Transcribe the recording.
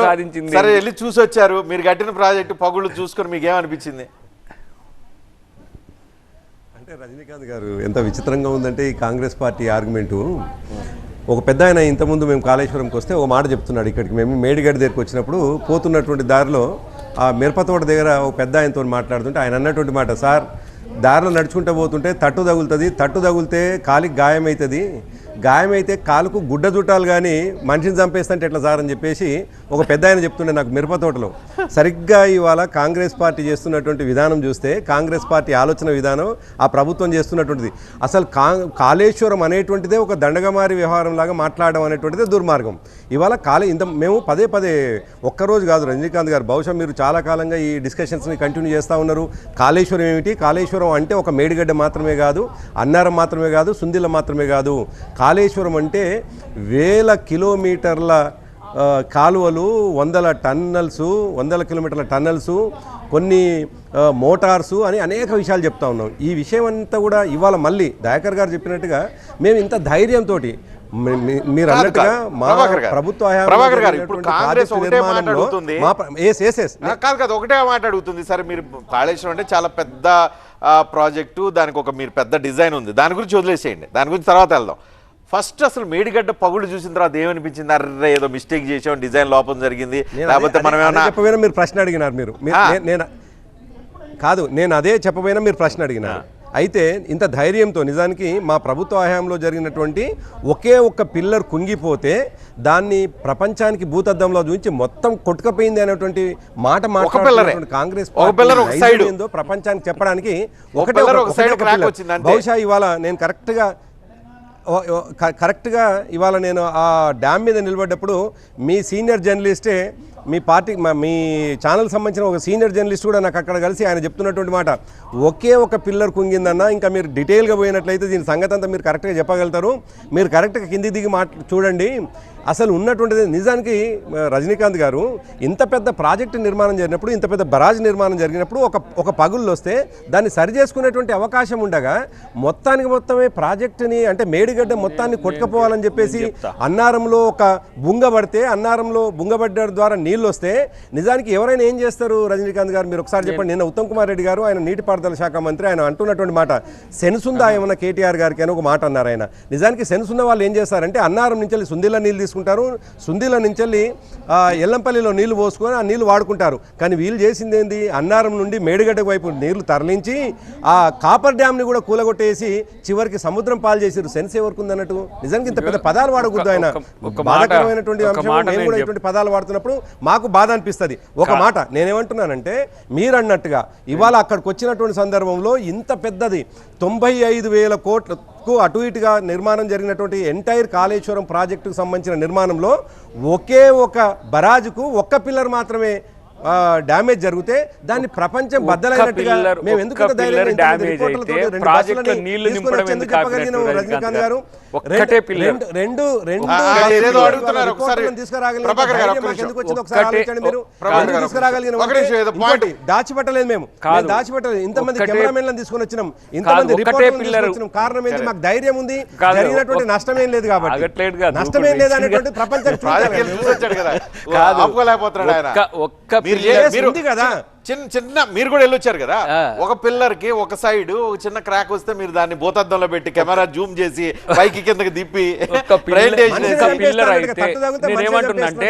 సాధించింది. సరే వెళ్ళి చూసి వచ్చారు, మీరు కట్టిన ప్రాజెక్టు పగుళ్ళు చూసుకొని మీకు ఏమనిపించింది? అంటే రజనీకాంత్ గారు ఎంత విచిత్రంగా ఉందంటే ఈ కాంగ్రెస్ పార్టీ ఆర్గ్యుమెంటు. ఒక పెద్ద ఆయన ఇంతకుముందు మేము కాళేశ్వరంకి వస్తే ఒక మాట చెప్తున్నాడు. ఇక్కడికి మేము మేడిగడ్డ దగ్గరికి వచ్చినప్పుడు పోతున్నటువంటి దారిలో ఆ మిరపతోట దగ్గర ఒక పెద్ద ఆయనతో మాట్లాడుతుంటే ఆయన అన్నటువంటి మాట, సార్ దారిలో నడుచుకుంటూ పోతుంటే తట్టు తగులుతుంది, తట్టు తగులితే కాలికి గాయమవుతుంది, గాయమైతే కాలుకు గుడ్డ చుట్టాలు కానీ మనిషిని చంపేస్తుంటే ఎట్లా సార్ అని చెప్పేసి ఒక పెద్ద ఆయన చెప్తుండే నాకు మిరపతోటలో. సరిగ్గా ఇవాళ కాంగ్రెస్ పార్టీ చేస్తున్నటువంటి విధానం చూస్తే, కాంగ్రెస్ పార్టీ ఆలోచన విధానం, ఆ ప్రభుత్వం చేస్తున్నటువంటిది అసలు కాళేశ్వరం అనేటువంటిదే ఒక దండగమారి వ్యవహారం లాగా మాట్లాడడం అనేటువంటిదే దుర్మార్గం. ఇవాళ మేము పదే పదే ఒక్కరోజు కాదు రజనీకాంత్ గారు, బహుశా మీరు చాలా కాలంగా ఈ డిస్కషన్స్ని కంటిన్యూ చేస్తూ ఉన్నారు. కాళేశ్వరం ఏమిటి, కాళేశ్వరం అంటే ఒక మేడిగడ్డ మాత్రమే కాదు, అన్నారం మాత్రమే కాదు, సుందిల మాత్రమే కాదు. కాళేశ్వరం అంటే వేల కిలోమీటర్ల కాలువలు, వందల కిలోమీటర్ల టన్నల్స్, కొన్ని మోటార్సు అని అనేక విషయాలు చెప్తా ఉన్నాం. ఈ విషయం అంతా కూడా ఇవాళ మళ్ళీ దయాకర్ గారు చెప్పినట్టుగా మేము ఇంత ధైర్యంతో మీరు అన్నట్టుగా మా ప్రభుత్వ ఒకటే మాట అడుగుతుంది. సరే మీరు కాళేశ్వరం అంటే చాలా పెద్ద ప్రాజెక్టు, దానికి ఒక మీరు పెద్ద డిజైన్ ఉంది, దాని గురించి వదిలేసేయండి, దాని గురించి తర్వాత వెళ్దాం. ఫస్ట్ అసలు మేడిగడ్డ పగుళ్ళు చూసిన తర్వాత ఏమనిపించింది? అర్రే ఏదో మిస్టేక్ చేసాం, డిజైన్ లోపం జరిగింది, లేకపోతే మనం ఏమన్నా చెప్పబోయినా మీరు ప్రశ్న అడిగినారు. నేను అదే చెప్పబోయినా మీరు ప్రశ్న అడిగినారు. అయితే ఇంత ధైర్యంతో నిజానికి మా ప్రభుత్వ హయాంలో జరిగినటువంటి ఒకే ఒక్క పిల్లర్ కుంగిపోతే దాన్ని ప్రపంచానికి భూతద్దంలో చూపించి మొత్తం కొట్టుకపోయింది అనేటువంటి మాట మాట్లాడుతున్నటువంటి కాంగ్రెస్ ఏందో ప్రపంచానికి చెప్పడానికి ఒకటే బహుశా ఇవాళ నేను కరెక్ట్గా ఇవాళ నేను ఆ డ్యామ్ మీద నిలబడ్డప్పుడు మీ సీనియర్ జర్నలిస్టే, మీ పార్టీ మీ ఛానల్ సంబంధించిన ఒక సీనియర్ జర్నలిస్ట్ కూడా నాకు అక్కడ కలిసి ఆయన చెప్తున్నటువంటి మాట, ఒకే ఒక పిల్లర్ కుంగిందన్న, ఇంకా మీరు డీటెయిల్గా పోయినట్లయితే దీని సంగతి అంతా మీరు కరెక్ట్గా చెప్పగలుగుతారు, మీరు కరెక్ట్గా కింది దిగి చూడండి. అసలు ఉన్నటువంటిది నిజానికి రజనీకాంత్ గారు ఇంత పెద్ద ప్రాజెక్టు నిర్మాణం జరిగినప్పుడు, ఇంత పెద్ద బరాజ్ నిర్మాణం జరిగినప్పుడు ఒక పగుళ్ళు వస్తే దాన్ని సరి చేసుకునేటువంటి అవకాశం ఉండగా మొత్తమే ప్రాజెక్టుని అంటే మేడిగడ్డ మొత్తాన్ని కొట్టుకుపోవాలని చెప్పేసి అన్నారంలో ఒక బుంగ పడితే, అన్నారంలో బుంగబడ్డ ద్వారా నీళ్ళు వస్తే నిజానికి ఎవరైనా ఏం చేస్తారు? రజనీకాంత్ గారు మీరు ఒకసారి చెప్పండి. నిన్న ఉత్తమ్ కుమార్ రెడ్డి గారు, ఆయన నీటిపారుదల శాఖ మంత్రి, ఆయన అంటున్నటువంటి మాట, సెన్స్ ఉందా ఏమన్నా కేటీఆర్ గారికి అని ఒక మాట అన్నారు ఆయన. నిజానికి సెన్స్ ఉన్న వాళ్ళు ఏం చేస్తారంటే అన్నారం నుంచి సుందిల నీళ్ళు తీసుకుంటారు, సుందిల నుంచి ఎల్లంపల్లిలో నీళ్లు పోసుకొని ఆ నీళ్లు వాడుకుంటారు. కానీ వీళ్ళు చేసింది ఏంది? అన్నారం నుండి మేడిగడ్డ వైపు నీళ్లు తరలించి ఆ కాపర్ డ్యామ్ని కూడా కూలగొట్టేసి చివరికి సముద్రం పాలు చేసారు. సెన్స్ ఎవరికి ఉంది అన్నట్టు? నిజానికి ఇంత పెద్ద పదాలు వాడకూడదు. ఆయన బాధాకరమైనటువంటి అంశం. మేము కూడా ఇటువంటి పదాలు వాడుతున్నప్పుడు మాకు బాధ అనిపిస్తుంది. ఒక మాట నేనేమంటున్నానంటే, మీరు అన్నట్టుగా ఇవాళ అక్కడికి వచ్చినటువంటి సందర్భంలో ఇంత పెద్దది 95,000 కోట్లకు అటు ఇటుగా నిర్మాణం జరిగినటువంటి ఎంటైర్ కాళేశ్వరం ప్రాజెక్టుకు సంబంధించిన నిర్మాణంలో ఒకే ఒక బరాజుకు ఒక్క పిల్లర్ మాత్రమే డ్యామేజ్ జరిగితే దాన్ని ప్రపంచం బద్దలైనట్టుగా మేము ఎందుకు రజనీకాంత్ గారు దాచిపెట్టలేదు. మేము దాచిపెట్టలేదు. ఇంతమంది కెమెరామెన్లను తీసుకొని వచ్చినాం, ఇంతమంది రిపోర్టర్లను తీసుకొచ్చినాం. కారణం ఏంటి? మాకు ధైర్యం ఉంది, జరిగినటువంటి నష్టమేం లేదు కాబట్టి. నష్టమేం లేదు అనేటువంటి ప్రపంచం చిన్న మీరు కూడా వెళ్ళొచ్చారు కదా, ఒక పిల్లర్ కి ఒక సైడ్ ఒక చిన్న క్రాక్ వస్తే మీరు దాన్ని భూతద్దంలో పెట్టి కెమెరా జూమ్ చేసి పైకి కిందకి దిప్పి పిల్లర్ అయితే నేనేమంటున్నా అంటే